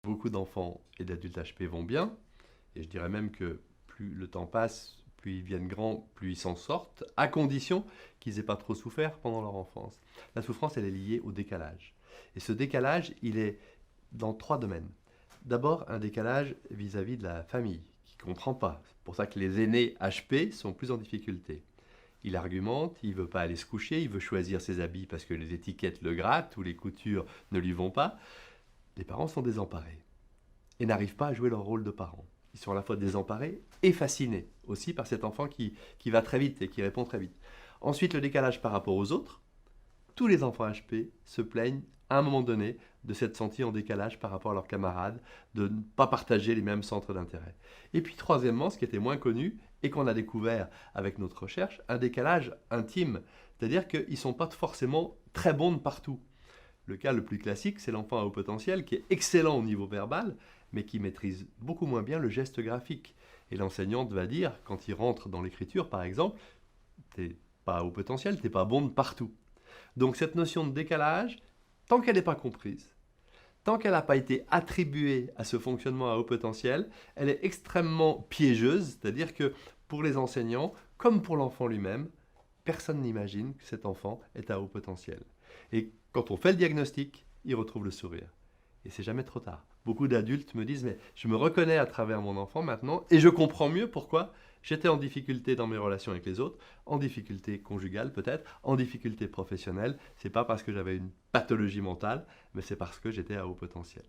Beaucoup d'enfants et d'adultes HP vont bien, et je dirais même que plus le temps passe, plus ils viennent grands, plus ils s'en sortent, à condition qu'ils n'aient pas trop souffert pendant leur enfance. La souffrance, elle est liée au décalage. Et ce décalage, il est dans trois domaines. D'abord, un décalage vis-à-vis de la famille, qui ne comprend pas. C'est pour ça que les aînés HP sont plus en difficulté. Il argumente, il ne veut pas aller se coucher, il veut choisir ses habits parce que les étiquettes le grattent ou les coutures ne lui vont pas. Les parents sont désemparés et n'arrivent pas à jouer leur rôle de parents. Ils sont à la fois désemparés et fascinés aussi par cet enfant qui va très vite et qui répond très vite. Ensuite, le décalage par rapport aux autres. Tous les enfants HP se plaignent à un moment donné de s'être sentis en décalage par rapport à leurs camarades, de ne pas partager les mêmes centres d'intérêt. Et puis troisièmement, ce qui était moins connu et qu'on a découvert avec notre recherche, un décalage intime. C'est-à-dire qu'ils ne sont pas forcément très bons de partout. Le cas le plus classique, c'est l'enfant à haut potentiel qui est excellent au niveau verbal, mais qui maîtrise beaucoup moins bien le geste graphique. Et l'enseignante va dire, quand il rentre dans l'écriture par exemple, t'es pas à haut potentiel, t'es pas bon de partout. Donc cette notion de décalage, tant qu'elle n'est pas comprise, tant qu'elle n'a pas été attribuée à ce fonctionnement à haut potentiel, elle est extrêmement piégeuse, c'est-à-dire que pour les enseignants, comme pour l'enfant lui-même, personne n'imagine que cet enfant est à haut potentiel. Et quand on fait le diagnostic, il retrouve le sourire. Et c'est jamais trop tard. Beaucoup d'adultes me disent, mais je me reconnais à travers mon enfant maintenant et je comprends mieux pourquoi j'étais en difficulté dans mes relations avec les autres, en difficulté conjugale peut-être, en difficulté professionnelle. C'est pas parce que j'avais une pathologie mentale, mais c'est parce que j'étais à haut potentiel.